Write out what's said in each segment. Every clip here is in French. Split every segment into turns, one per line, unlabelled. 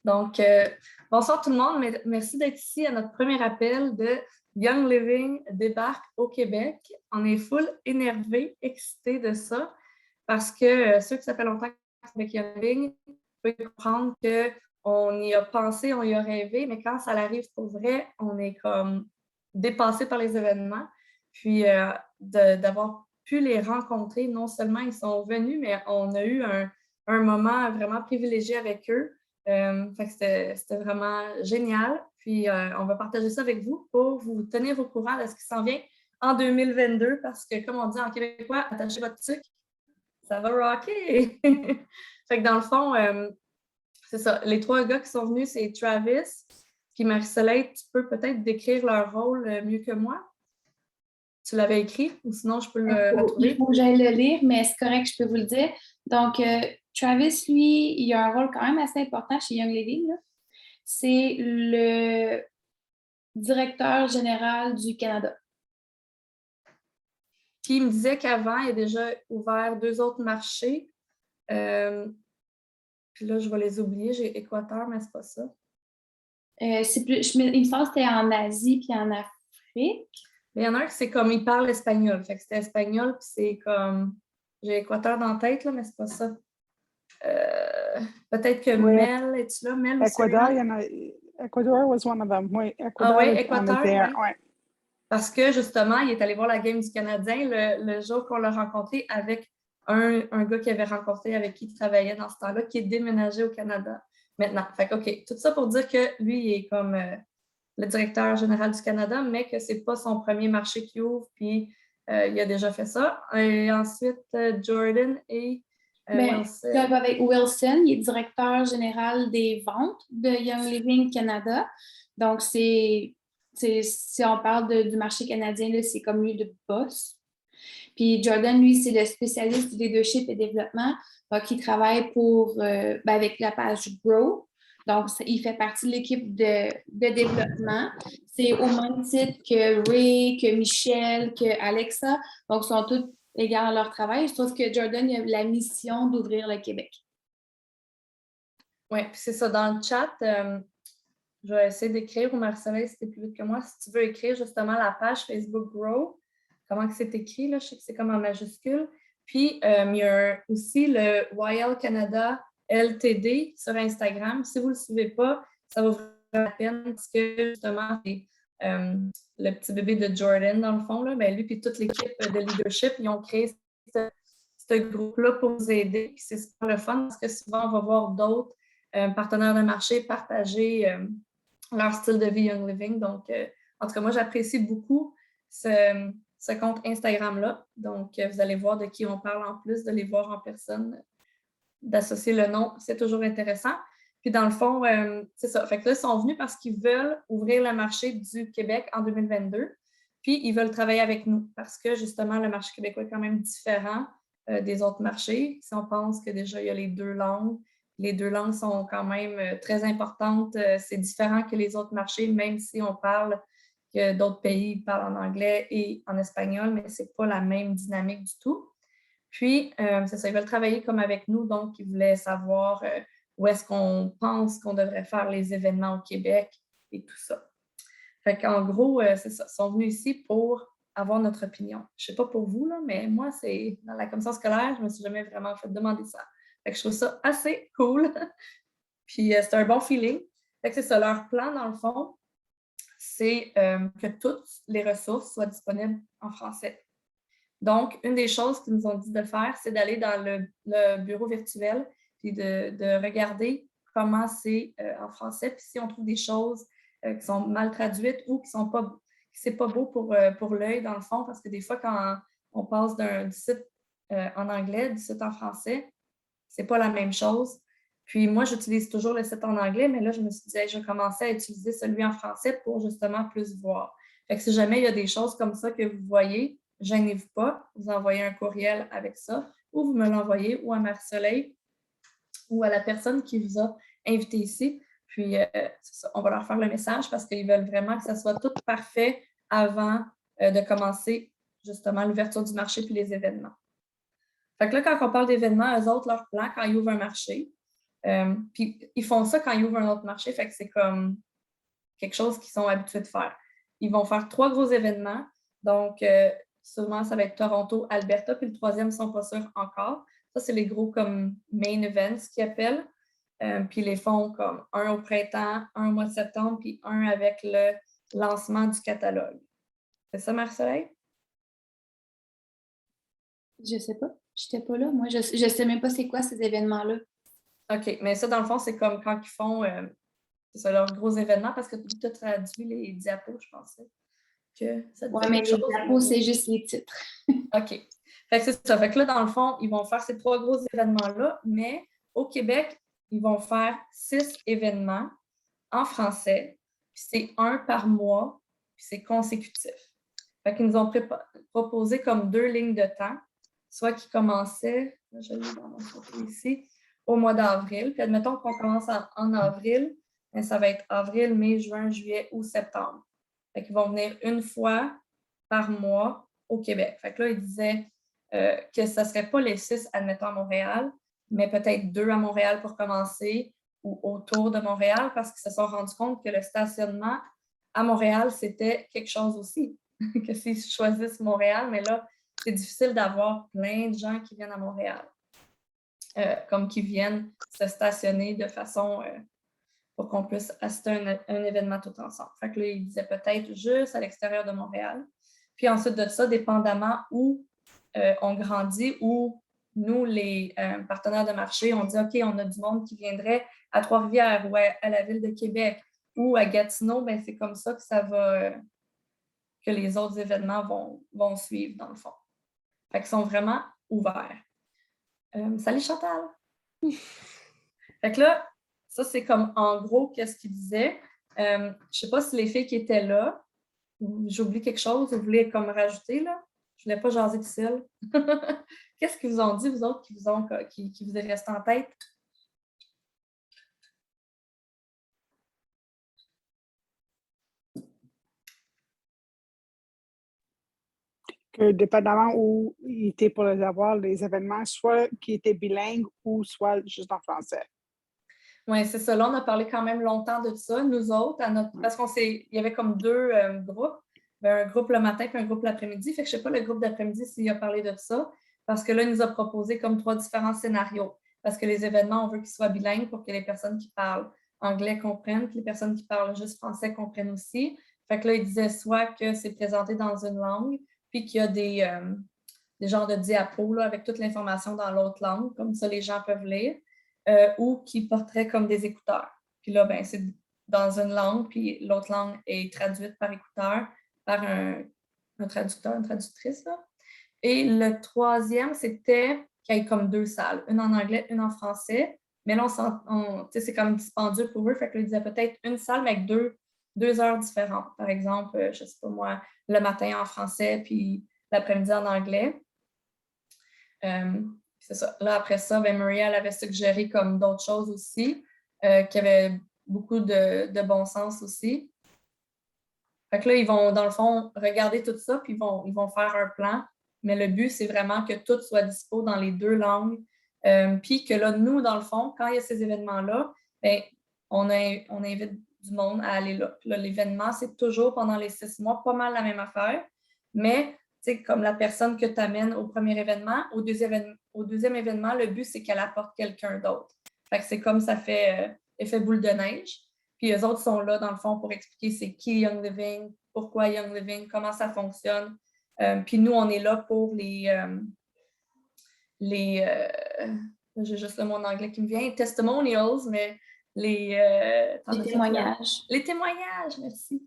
Donc, bonsoir tout le monde. Merci d'être ici à notre premier appel de Young Living débarque au Québec. On est full énervé, excité de ça parce que ceux que ça fait longtemps avec Young Living peuvent comprendre qu'on y a pensé, on y a rêvé, mais quand ça arrive pour vrai, on est comme dépassé par les événements. Puis d'avoir pu les rencontrer, non seulement ils sont venus, mais on a eu un moment vraiment privilégié avec eux. Fait que c'était vraiment génial. Puis, on va partager ça avec vous pour vous tenir au courant de ce qui s'en vient en 2022 parce que, comme on dit en québécois, attachez votre tuque, ça va rocker! Fait que dans le fond, c'est ça. Les trois gars qui sont venus, c'est Travis puis Marie-Soleil. Tu peux peut-être décrire leur rôle mieux que moi? Tu l'avais écrit ou sinon je peux le trouver?
Il faut que j'aille le lire, mais c'est correct, je peux vous le dire. Donc, Travis, lui, il a un rôle quand même assez important chez Young Living, là. C'est le directeur général du Canada.
Puis il me disait qu'avant, il a déjà ouvert 2 autres marchés. Puis là, je vais les oublier. J'ai Équateur, mais c'est pas ça.
C'est plus, il me semble que c'était en Asie puis en Afrique.
Mais il y en a un qui c'est comme il parle espagnol. Fait que c'était espagnol, puis c'est comme. J'ai Équateur dans la tête, là, mais c'est pas ça. Peut-être que
Oui,
Mel, es-tu là? Mel aussi?
Ecuador, Ecuador was one of them. Oui,
Ah
Ecuador,
oui,
on
Équateur,
était
oui.
ouais.
Parce que justement, il est allé voir la game du Canadien le jour qu'on l'a rencontré avec un gars qu'il avait rencontré avec qui il travaillait dans ce temps-là, qui est déménagé au Canada maintenant. Fait que, OK, tout ça pour dire que lui, il est comme le directeur général du Canada, mais que c'est pas son premier marché qu'il ouvre, puis il a déjà fait ça. Et ensuite, Jordan et Wilson.
Avec Wilson, il est directeur général des ventes de Young Living Canada. Donc, si on parle du marché canadien, là, c'est comme lui le boss. Puis Jordan, lui, c'est le spécialiste du leadership et développement, qui travaille avec la page Grow. Donc, il fait partie de l'équipe de développement. C'est au même titre que Ray, que Michel, que Alexa. Donc, ils sont tous égaux à leur travail. Je trouve que Jordan a la mission d'ouvrir le Québec.
Oui, puis c'est ça. Dans le chat, je vais essayer d'écrire, ou Marcel, si tu es plus vite que moi, si tu veux écrire justement la page Facebook Grow, comment que c'est écrit, là, je sais que c'est comme en majuscule. Puis, il y a aussi le YL Canada LTD sur Instagram. Si vous ne le suivez pas, ça va vous faire la peine parce que justement, c'est le petit bébé de Jordan, dans le fond. Là, ben, lui et toute l'équipe de leadership, ils ont créé ce groupe-là pour nous aider. C'est super le fun parce que souvent, on va voir d'autres partenaires de marché partager leur style de vie Young Living. Donc, en tout cas, moi, j'apprécie beaucoup ce compte Instagram-là. Donc, vous allez voir de qui on parle en plus, de les voir en personne, d'associer le nom, c'est toujours intéressant. Puis, dans le fond, c'est ça. Fait que là, ils sont venus parce qu'ils veulent ouvrir le marché du Québec en 2022. Puis, ils veulent travailler avec nous parce que, justement, le marché québécois est quand même différent des autres marchés. Si on pense que déjà, il y a les 2 langues, les 2 langues sont quand même très importantes. C'est différent que les autres marchés, même si on parle que d'autres pays parlent en anglais et en espagnol, mais ce n'est pas la même dynamique du tout. Puis, c'est ça, ils veulent travailler comme avec nous, donc ils voulaient savoir où est-ce qu'on pense qu'on devrait faire les événements au Québec et tout ça. Fait qu'en gros, c'est ça, ils sont venus ici pour avoir notre opinion. Je ne sais pas pour vous, là, mais moi, c'est dans la commission scolaire, je ne me suis jamais vraiment fait demander ça. Fait que je trouve ça assez cool. Puis c'est un bon feeling. Fait que c'est ça, leur plan, dans le fond, c'est que toutes les ressources soient disponibles en français. Donc, une des choses qu'ils nous ont dit de faire, c'est d'aller dans le bureau virtuel puis de regarder comment c'est en français. Puis si on trouve des choses qui sont mal traduites ou qui sont pas, c'est pas beau pour l'œil, dans le fond, parce que des fois, quand on passe du site en anglais, du site en français, c'est pas la même chose. Puis moi, j'utilise toujours le site en anglais, mais là, je me suis dit, hey, je vais commencer à utiliser celui en français pour justement plus voir. Fait que si jamais il y a des choses comme ça que vous voyez, gênez-vous pas, vous envoyez un courriel avec ça, ou vous me l'envoyez ou à Marie-Soleil ou à la personne qui vous a invité ici. Puis, ça, on va leur faire le message parce qu'ils veulent vraiment que ça soit tout parfait avant de commencer justement l'ouverture du marché puis les événements. Fait que là, quand on parle d'événements, eux autres, leur plan, quand ils ouvrent un marché, Puis ils font ça quand ils ouvrent un autre marché, fait que c'est comme quelque chose qu'ils sont habitués de faire. Ils vont faire 3 gros événements. Donc, sûrement, ça va être Toronto, Alberta, puis le troisième, ils ne sont pas sûrs encore. Ça, c'est les gros comme main events qu'ils appellent. Puis ils les font comme un au printemps, un au mois de septembre, puis un avec le lancement du catalogue. C'est ça, Marie-Soleil?
Je sais pas. Je n'étais pas là. Moi, je ne sais même pas c'est quoi ces événements-là.
OK, mais ça, dans le fond, c'est comme quand ils font c'est ça, leurs gros événements, parce que tu as traduit les diapos, je pensais que ça te
Ouais,
disait
mais
quelque
les
chose.
diapos, c'est juste les titres.
OK. Fait que c'est ça. Fait que là, dans le fond, ils vont faire ces 3 gros événements-là, mais au Québec, ils vont faire 6 événements en français. Puis c'est un par mois, puis c'est consécutif. Fait qu'ils nous ont proposé comme 2 lignes de temps, soit qui commençaient, je l'ai dans mon photo ici, au mois d'avril. Puis admettons qu'on commence en avril, bien, ça va être avril, mai, juin, juillet ou septembre. Fait qu'ils vont venir une fois par mois au Québec. Fait que là, ils disaient que ce ne serait pas les 6, admettons, à Montréal, mais peut-être 2 à Montréal pour commencer ou autour de Montréal parce qu'ils se sont rendus compte que le stationnement à Montréal, c'était quelque chose aussi. Que s'ils choisissent Montréal, mais là, c'est difficile d'avoir plein de gens qui viennent à Montréal, comme qui viennent se stationner de façon pour qu'on puisse assister à un événement tout ensemble. Fait que là, ils disaient peut-être juste à l'extérieur de Montréal. Puis ensuite de ça, dépendamment où on grandit, où nous, les partenaires de marché, on dit OK, on a du monde qui viendrait à Trois-Rivières ou à la ville de Québec ou à Gatineau, ben c'est comme ça que ça va, que les autres événements vont suivre, dans le fond. Fait qu'ils sont vraiment ouverts. Salut Chantal! Fait que là, ça, c'est comme en gros qu'est-ce qu'ils disaient. Je ne sais pas si les filles qui étaient là, j'oublie quelque chose, vous voulez comme rajouter, là? Je ne voulais pas jaser de sel. Qu'est-ce qu'ils vous ont dit, vous autres, qui vous est resté en tête?
Que dépendamment où il était pour les avoir, les événements, soit qui étaient bilingues ou soit juste en français.
Oui, c'est ça. Là, on a parlé quand même longtemps de ça, nous autres, parce qu'il y avait comme 2 groupes. Un groupe le matin et un groupe l'après-midi. Fait que je ne sais pas le groupe d'après-midi s'il a parlé de ça, parce que là, il nous a proposé comme 3 différents scénarios. Parce que les événements, on veut qu'ils soient bilingues pour que les personnes qui parlent anglais comprennent, puis les personnes qui parlent juste français comprennent aussi. Fait que là, il disait soit que c'est présenté dans une langue, puis qu'il y a des genres de diapos là, avec toute l'information dans l'autre langue, comme ça les gens peuvent lire. Ou qui porteraient comme des écouteurs. Puis là, ben, c'est dans une langue, puis l'autre langue est traduite par écouteur par un traducteur, une traductrice. Là. Et le troisième, c'était qu'il y ait comme 2 salles, une en anglais, une en français. Mais là, c'est comme dispendieux pour eux. Fait que là, ils disaient peut-être une salle, mais avec 2 heures différentes. Par exemple, je ne sais pas moi, le matin en français, puis l'après-midi en anglais. C'est ça. Là, après ça, ben, Maria, elle avait suggéré comme d'autres choses aussi, qui avaient beaucoup de bon sens aussi. Fait que là, ils vont, dans le fond, regarder tout ça, puis ils vont faire un plan. Mais le but, c'est vraiment que tout soit dispo dans les 2 langues. Puis que là, nous, dans le fond, quand il y a ces événements-là, ben, on invite du monde à aller là. Puis là, l'événement, c'est toujours pendant les 6 mois, pas mal la même affaire. Mais comme la personne que tu amènes au premier événement, au deuxième événement, le but, c'est qu'elle apporte quelqu'un d'autre. Fait que c'est comme ça fait effet boule de neige. Puis eux autres sont là, dans le fond, pour expliquer c'est qui Young Living, pourquoi Young Living, comment ça fonctionne. Puis nous, on est là pour j'ai juste le mot en anglais qui me vient, testimonials, mais
Les témoignages.
Les témoignages, merci.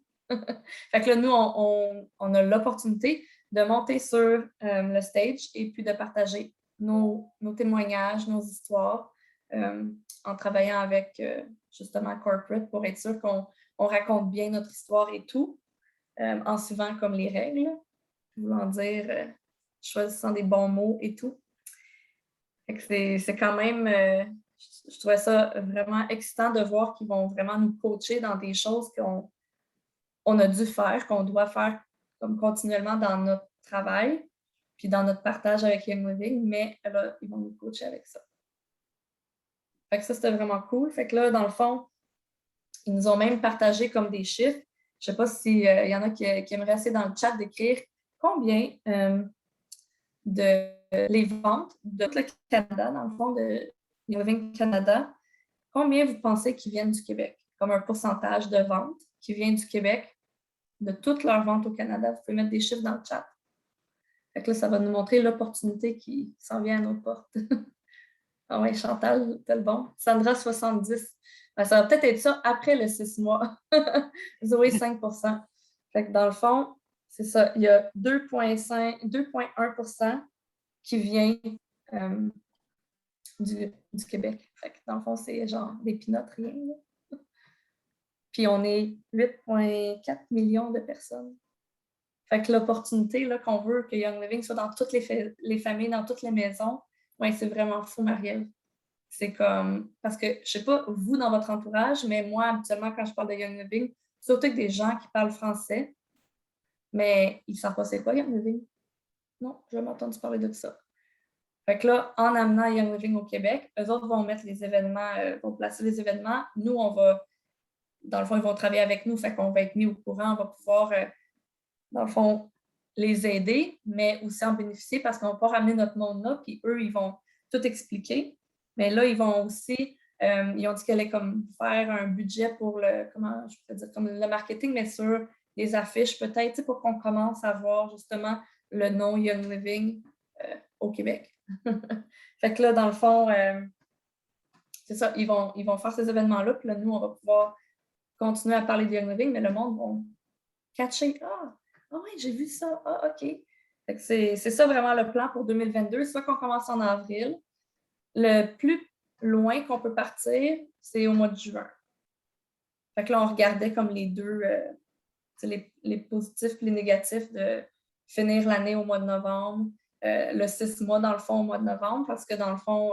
Fait que là, nous, on a l'opportunité de monter sur le stage et puis de partager nos témoignages, nos histoires en travaillant avec justement corporate pour être sûr qu'on raconte bien notre histoire et tout en suivant comme les règles, voulant dire choisissant des bons mots et tout. Fait que c'est quand même, je trouvais ça vraiment excitant de voir qu'ils vont vraiment nous coacher dans des choses qu'on a dû faire, qu'on doit faire comme continuellement dans notre travail, puis dans notre partage avec Young Living, mais là, ils vont nous coacher avec ça. Fait que ça, c'était vraiment cool. Fait que là, dans le fond, ils nous ont même partagé comme des chiffres. Je ne sais pas s'il y en a qui aimeraient essayer dans le chat d'écrire combien de les ventes de tout le Canada, dans le fond, de Young Living Canada, combien vous pensez qu'ils viennent du Québec? Comme un pourcentage de ventes qui vient du Québec, de toutes leurs ventes au Canada. Vous pouvez mettre des chiffres dans le chat. Fait que là, ça va nous montrer l'opportunité qui s'en vient à nos portes. Ah oui, Chantal, t'as le bon. Sandra, 70. Ben, ça va peut-être être ça après le 6 mois. Zoé, 5%. Fait que dans le fond, c'est ça. Il y a 2,1% qui vient du Québec. Fait que dans le fond, c'est genre des peanuts, rien. Là. Puis on est 8,4 millions de personnes. Fait que l'opportunité là, qu'on veut que Young Living soit dans toutes les familles, dans toutes les maisons, ouais, c'est vraiment fou, Marielle. C'est comme, parce que, je sais pas, vous, dans votre entourage, mais moi, habituellement, quand je parle de Young Living, surtout avec des gens qui parlent français, mais ils ne savent pas c'est quoi Young Living. Non, je jamais entendu parler de ça. Fait que là, en amenant Young Living au Québec, eux autres vont mettre les événements, vont placer les événements. Nous, on va, dans le fond, ils vont travailler avec nous, fait qu'on va être mis au courant, on va pouvoir, dans le fond, les aider, mais aussi en bénéficier parce qu'on va pas ramener notre monde là, puis eux, ils vont tout expliquer. Mais là, ils vont aussi, ils ont dit qu'elle allait comme faire un budget pour comment je peux dire, comme le marketing, mais sur les affiches peut-être, pour qu'on commence à voir justement le nom Young Living au Québec. Fait que là, dans le fond, c'est ça, ils vont faire ces événements-là, puis là, nous, on va pouvoir continuer à parler de Young Living, mais le monde va catcher. Ah oui, j'ai vu ça. Ah, OK. Fait que c'est ça vraiment le plan pour 2022. Soit qu'on commence en avril. Le plus loin qu'on peut partir, c'est au mois de juin. Fait que là, on regardait comme les deux, les positifs et les négatifs de finir l'année au mois de novembre, le 6 mois dans le fond au mois de novembre, parce que dans le fond,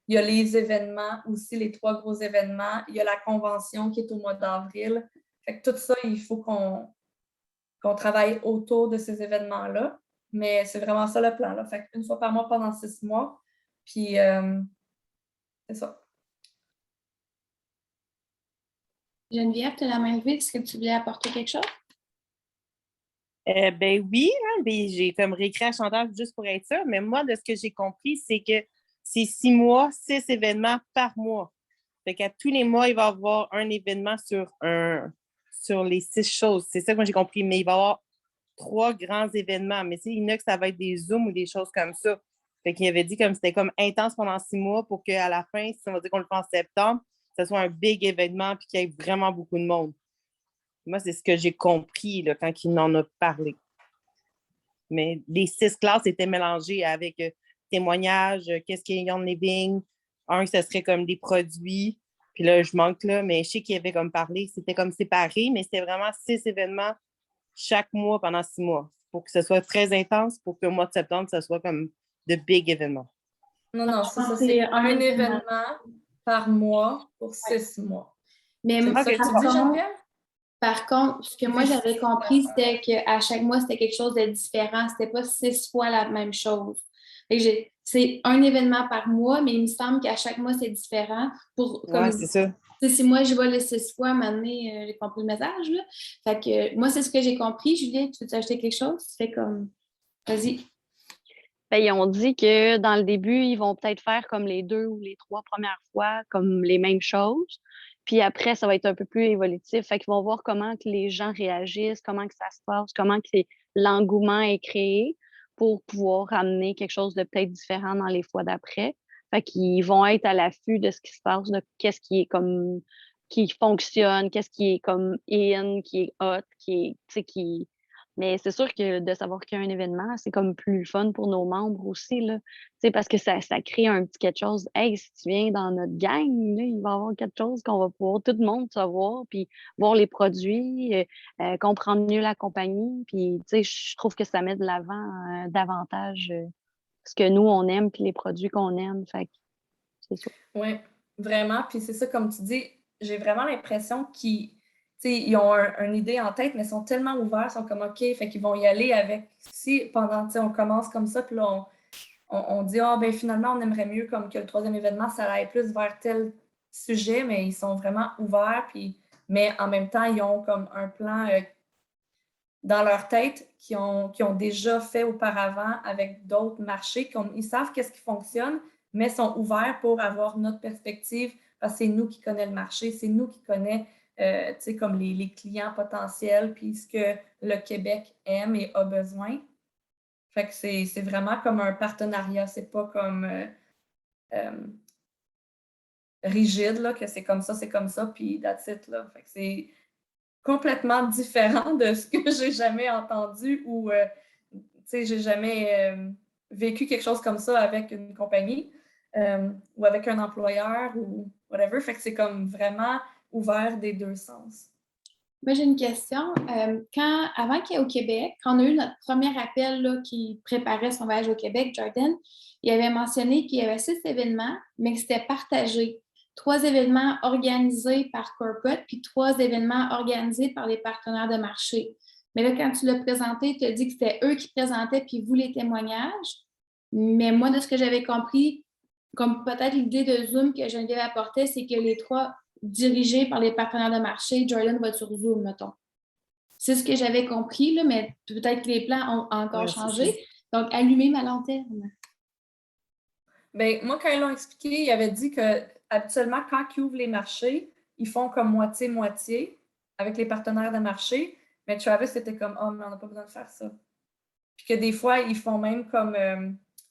il y a les événements aussi, les 3 gros événements. Il y a la convention qui est au mois d'avril. Fait que tout ça, il faut qu'on travaille autour de ces événements-là. Mais c'est vraiment ça le plan. Là. Fait qu'une fois par mois pendant 6 mois. Puis, c'est ça.
Geneviève, tu as la main levée. Est-ce que tu voulais apporter quelque chose?
Ben oui, hein, ben, j'ai comme réécrit à Chantal juste pour être sûr, mais moi, de ce que j'ai compris, c'est que c'est 6 mois, 6 événements par mois. Fait qu'à tous les mois, il va y avoir un événement sur les 6 choses. C'est ça que moi j'ai compris, mais il va y avoir 3 grands événements. Mais il y en a que ça va être des Zooms ou des choses comme ça. Fait qu'il avait dit comme c'était comme intense pendant 6 mois pour qu'à la fin, si on va dire qu'on le fait en septembre, ça soit un big événement et qu'il y ait vraiment beaucoup de monde. Moi, c'est ce que j'ai compris là, quand il en a parlé. Mais les 6 classes étaient mélangées avec témoignages, qu'est-ce qu'il y a Young Living. Un, ce serait comme des produits. Puis là, je manque là, mais je sais qu'il y avait comme parlé, c'était comme séparé, mais c'était vraiment 6 événements chaque mois pendant 6 mois. Pour que ce soit très intense, pour qu'au mois de septembre, ce soit comme de big événements.
Non, c'est ça. C'est un événement par mois pour 6 mois.
Mais
c'est ça que tu dis, Geneviève?
Par contre, ce que moi j'avais compris, c'était qu'à chaque mois, c'était quelque chose de différent. C'était pas 6 fois la même chose. C'est un événement par mois, mais il me semble qu'à chaque mois, c'est différent.
Oui, c'est ça.
Si moi, je vais le 6 fois, maintenant, j'ai compris le message. Là. Fait que moi, c'est ce que j'ai compris. Juliette, tu veux ajouter quelque chose? C'est comme... Vas-y.
Ben, ils ont dit que dans le début, ils vont peut-être faire comme les 2 ou les 3 premières fois, comme les mêmes choses. Puis après, ça va être un peu plus évolutif. Fait qu'ils vont voir comment que les gens réagissent, comment que ça se passe, comment que l'engouement est créé pour pouvoir ramener quelque chose de peut-être différent dans les fois d'après. Fait qu'ils vont être à l'affût de ce qui se passe, de qu'est-ce qui est comme qui fonctionne, qu'est-ce qui est comme in, qui est hot, qui est, mais c'est sûr que de savoir qu'il y a un événement, c'est comme plus fun pour nos membres aussi, là. Parce que ça crée un petit quelque chose. Hey, si tu viens dans notre gang, là, il va y avoir quelque chose qu'on va pouvoir tout le monde savoir, puis voir les produits, comprendre mieux la compagnie. Puis, je trouve que ça met de l'avant davantage ce que nous, on aime, puis les produits qu'on aime. Fait que c'est ça.
Oui, vraiment. Puis c'est ça, comme tu dis, j'ai vraiment l'impression ils ont une idée en tête, mais ils sont tellement ouverts, ils sont comme OK, fait qu'ils vont y aller avec. Si pendant, on commence comme ça, puis là, on dit, ben finalement, on aimerait mieux comme que le troisième événement, ça aille plus vers tel sujet, mais ils sont vraiment ouverts, mais en même temps, ils ont comme un plan dans leur tête qui ont déjà fait auparavant avec d'autres marchés. Ils savent qu'est-ce qui fonctionne, mais sont ouverts pour avoir notre perspective parce que c'est nous qui connaissons le marché, c'est nous qui connaissons comme les clients potentiels, puis ce que le Québec aime et a besoin. Fait que c'est vraiment comme un partenariat, c'est pas comme rigide, là, que c'est comme ça, puis that's it, là. Fait que c'est complètement différent de ce que j'ai jamais entendu ou, j'ai jamais vécu quelque chose comme ça avec une compagnie ou avec un employeur ou whatever. Fait que c'est comme vraiment ouvert des deux sens.
Moi, j'ai une question. Avant qu'il y ait au Québec, quand on a eu notre premier appel là, qui préparait son voyage au Québec, Jordan, il avait mentionné qu'il y avait 6 événements, mais que c'était partagé. 3 événements organisés par corporate, puis 3 événements organisés par les partenaires de marché. Mais là, quand tu l'as présenté, tu as dit que c'était eux qui présentaient, puis vous, les témoignages. Mais moi, de ce que j'avais compris, comme peut-être l'idée de Zoom que Geneviève apportait, c'est que les 3 dirigés par les partenaires de marché, Jordan va être sur Zoom, mettons. C'est ce que j'avais compris, là, mais peut-être que les plans ont encore changé. Donc, allumer ma lanterne.
Bien, moi, quand ils l'ont expliqué, ils avaient dit que habituellement, quand ils ouvrent les marchés, ils font comme moitié-moitié avec les partenaires de marché. Mais Travis était comme, oh, mais on n'a pas besoin de faire ça. Puis que des fois, ils font même comme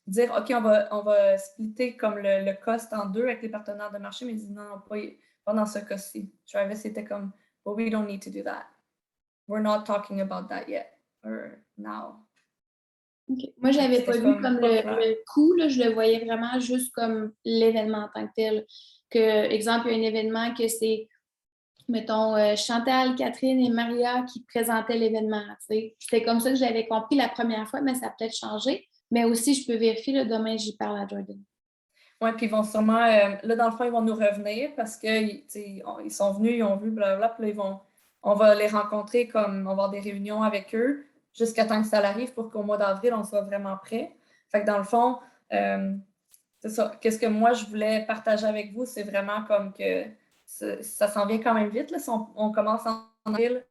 dire, OK, on va splitter comme le cost en 2 avec les partenaires de marché, mais ils disent non, pas dans ce cas-ci. Travis était comme, but we don't need to do that. We're not talking about that yet or now.
Okay. Moi, je n'avais pas vu comme le coût, là, je le voyais vraiment juste comme l'événement en tant que tel. Que, exemple, il y a un événement que c'est, mettons, Chantal, Catherine et Maria qui présentaient l'événement. C'était comme ça que j'avais compris la première fois, mais ça a peut-être changé. Mais aussi, je peux vérifier, là, demain, j'y parle à Jordan.
Oui, puis ils vont sûrement, là, dans le fond, ils vont nous revenir parce qu'ils sont venus, ils ont vu, blablabla, puis là, on va les rencontrer, comme on va avoir des réunions avec eux jusqu'à temps que ça arrive pour qu'au mois d'avril, on soit vraiment prêt. Fait que dans le fond, c'est ça. Qu'est-ce que moi, je voulais partager avec vous, c'est vraiment comme que ça s'en vient quand même vite. Là, si on commence en avril,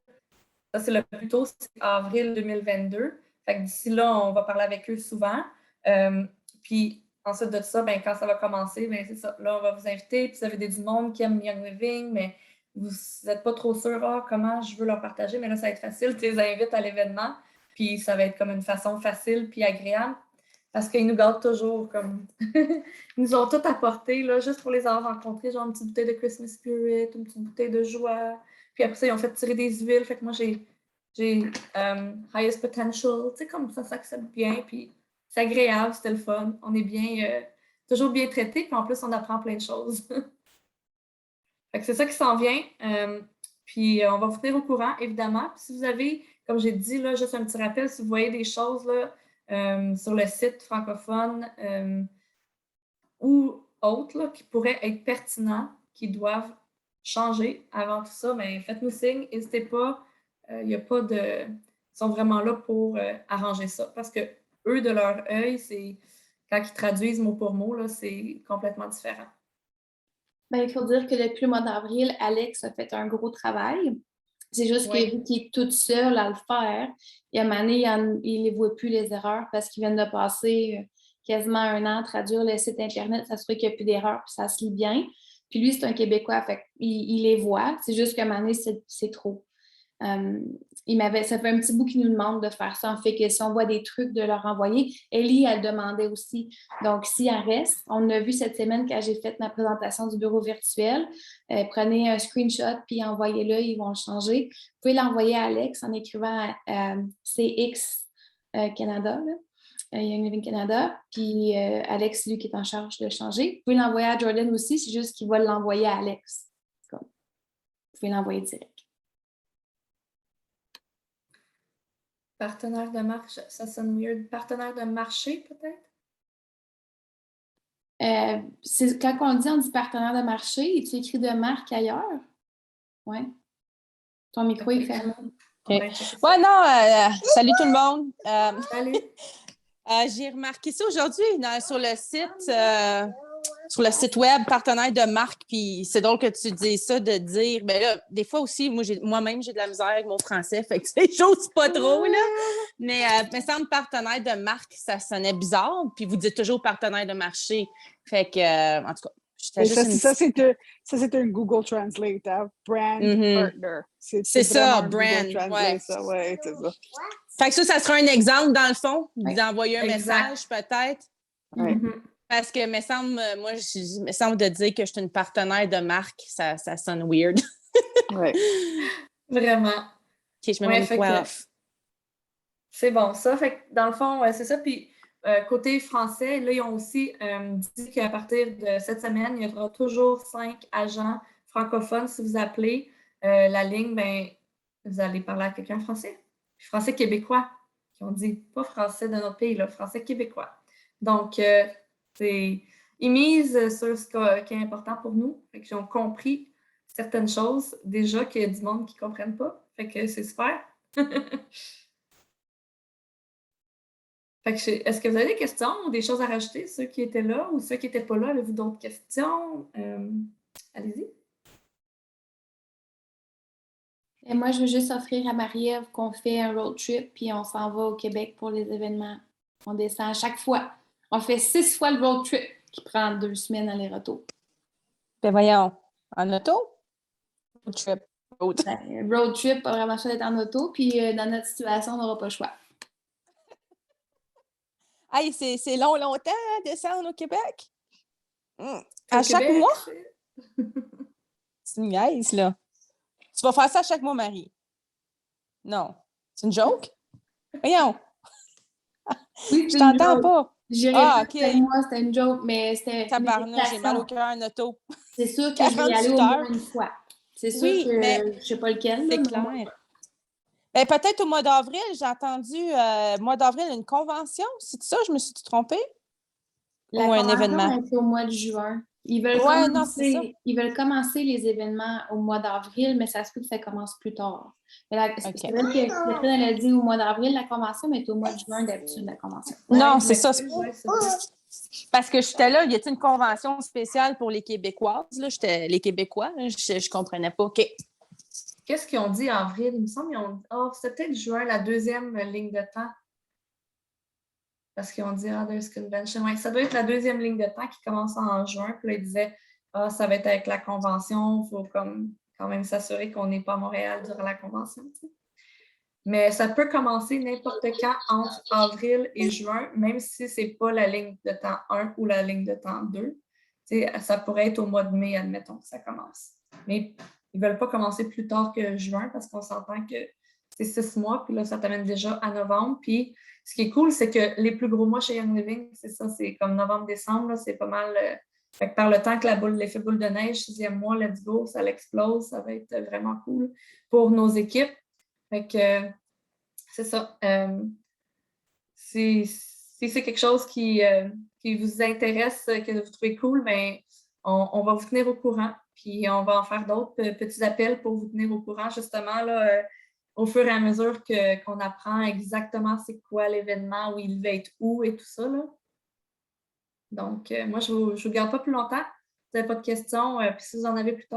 ça c'est le plus tôt, c'est avril 2022. Fait que d'ici là, on va parler avec eux souvent. Puis ensuite de ça, ben, quand ça va commencer, ben, c'est ça. Là, on va vous inviter. Puis vous avez du monde qui aime Young Living, mais vous n'êtes pas trop sûr comment je veux leur partager. Mais là, ça va être facile. Tu les invites à l'événement. Puis ça va être comme une façon facile puis agréable. Parce qu'ils nous gardent toujours comme. Ils nous ont tout apporté, là, juste pour les avoir rencontrés, genre une petite bouteille de Christmas Spirit, une petite bouteille de joie. Puis après ça, ils ont fait tirer des huiles. Fait que moi, j'ai Highest Potential. Tu sais, comme ça s'accepte bien. Puis c'est agréable, c'était le fun. On est bien, toujours bien traités. Puis en plus, on apprend plein de choses. Fait que c'est ça qui s'en vient. Puis on va vous tenir au courant, évidemment. Puis si vous avez, comme j'ai dit, là, juste un petit rappel, si vous voyez des choses là, sur le site francophone ou autres là, qui pourraient être pertinents, qui doivent changer avant tout ça, bien, faites-nous signe, n'hésitez pas. Il n'y a pas de. Ils sont vraiment là pour arranger ça. Parce que eux, de leur œil, c'est quand ils traduisent mot pour mot, là, c'est complètement différent.
Ben, il faut dire que depuis le mois d'avril, Alex a fait un gros travail. C'est juste que vu qu'il est tout seul à le faire, il y a une année, il ne voit plus les erreurs parce qu'il vient de passer quasiment 1 an à traduire le site Internet, s'assurer qu'il n'y a plus d'erreurs, puis ça se lit bien. Puis lui, c'est un Québécois, fait il les voit. C'est juste qu'à un moment donné, c'est trop. Ça fait un petit bout qu'il nous demande de faire ça. En fait que si on voit des trucs, de leur envoyer. Ellie, elle demandait aussi. Donc, si elle reste, on a vu cette semaine quand j'ai fait ma présentation du bureau virtuel, prenez un screenshot puis envoyez-le, ils vont le changer. Vous pouvez l'envoyer à Alex en écrivant CX Canada, Young Living Canada, puis Alex, lui qui est en charge de le changer. Vous pouvez l'envoyer à Jordan aussi, c'est juste qu'il va l'envoyer à Alex. Vous pouvez l'envoyer direct.
Partenaire de marché, ça sonne mieux. Partenaire de marché, peut-être?
Quand on dit partenaire de marché, et tu écris de marque ailleurs? Oui. Ton micro est fermé.
Okay. Ouais, non, salut tout le monde.
Salut.
J'ai remarqué ça aujourd'hui sur le site web partenaire de marque, puis c'est drôle que tu dises ça, de dire, ben là, des fois aussi, moi-même, j'ai de la misère avec mon français, fait que j'ose pas trop, là. Mais me semble partenaire de marque, ça sonnait bizarre, puis vous dites toujours partenaire de marché. Fait que, en tout cas, j'étais juste
c'est un Google Translate, hein? Brand partner.
C'est ça,
vraiment un
brand,
Google Translate, ça, ouais, c'est ça.
Fait que ça sera un exemple, dans le fond, d'envoyer un message, peut-être.
Ouais.
Parce que, me semble de dire que je suis une partenaire de marque, ça sonne weird.
Ouais.
Vraiment.
OK, je me mets quoi off.
C'est bon, ça. Fait que, dans le fond, c'est ça. Puis, côté français, là, ils ont aussi dit qu'à partir de cette semaine, il y aura toujours 5 agents francophones. Si vous appelez la ligne, ben, vous allez parler à quelqu'un français. Français québécois. On dit pas français de notre pays, là, français québécois. Donc, ils misent sur ce qui est important pour nous. Fait qu'ils ont compris certaines choses déjà qu'il y a du monde qui ne comprennent pas. Fait que c'est super. Fait que est-ce que vous avez des questions ou des choses à rajouter, ceux qui étaient là ou ceux qui n'étaient pas là? Avez-vous d'autres questions? Allez-y.
Et moi, je veux juste offrir à Marie-Ève qu'on fait un road trip puis on s'en va au Québec pour les événements. On descend à chaque fois. On fait 6 fois le road trip qui prend 2 semaines aller-retour.
Ben voyons, en auto? Road trip.
Road trip, pas vraiment choix d'être en auto, puis dans notre situation, on n'aura pas le choix.
Hey, c'est longtemps descendre au Québec? À chaque mois? C'est une niaise, là. Tu vas faire ça à chaque mois, Marie? Non. C'est une joke? Voyons.
Oui,
je t'entends pas.
OK. Moi, c'était une joke, mais c'était.
Tabarnak, j'ai mal au cœur en auto.
C'est sûr que je vais y aller au moins une fois. C'est sûr que
mais
je ne sais pas lequel.
C'est clair. Ben, peut-être au mois d'avril, j'ai entendu mois d'avril, une convention. C'est ça, je me suis trompée?
Ou un événement? C'est au mois de juin. Ils veulent commencer les événements au mois d'avril, mais ça se peut que ça commence plus tard. C'est vrai que Catherine a dit au mois d'avril la convention, mais c'est au mois de juin d'habitude la convention.
Non, c'est ça. Parce que j'étais là, il y a une convention spéciale pour les Québécoises? Là, les Québécois, je ne comprenais pas. OK.
Qu'est-ce qu'ils ont dit en avril? Il me semble qu'ils ont dit, c'était peut-être juin, la deuxième ligne de temps. Parce qu'ils ont dit Others Convention. Ouais, ça doit être la deuxième ligne de temps qui commence en juin. Puis là, ils disaient ça va être avec la convention. Il faut quand même s'assurer qu'on n'est pas à Montréal durant la convention. T'sais. Mais ça peut commencer n'importe quand entre avril et juin, même si ce n'est pas la ligne de temps 1 ou la ligne de temps 2. T'sais, ça pourrait être au mois de mai, admettons, que ça commence. Mais ils ne veulent pas commencer plus tard que juin parce qu'on s'entend que c'est 6 mois, puis là, ça t'amène déjà à novembre. Puis ce qui est cool, c'est que les plus gros mois chez Young Living, c'est ça, c'est comme novembre-décembre, c'est pas mal. Fait que par le temps que l'effet boule de neige, 6e mois, let's go, ça l'explose, ça va être vraiment cool pour nos équipes. Fait que c'est ça. Si c'est quelque chose qui vous intéresse, que vous trouvez cool, bien, on va vous tenir au courant. Puis on va en faire d'autres petits appels pour vous tenir au courant, justement, là, au fur et à mesure qu'on apprend exactement c'est quoi l'événement, où il va être où et tout ça. Là. Donc, moi, je ne vous garde pas plus longtemps. Si vous n'avez pas de questions, puis si vous en avez plus tard,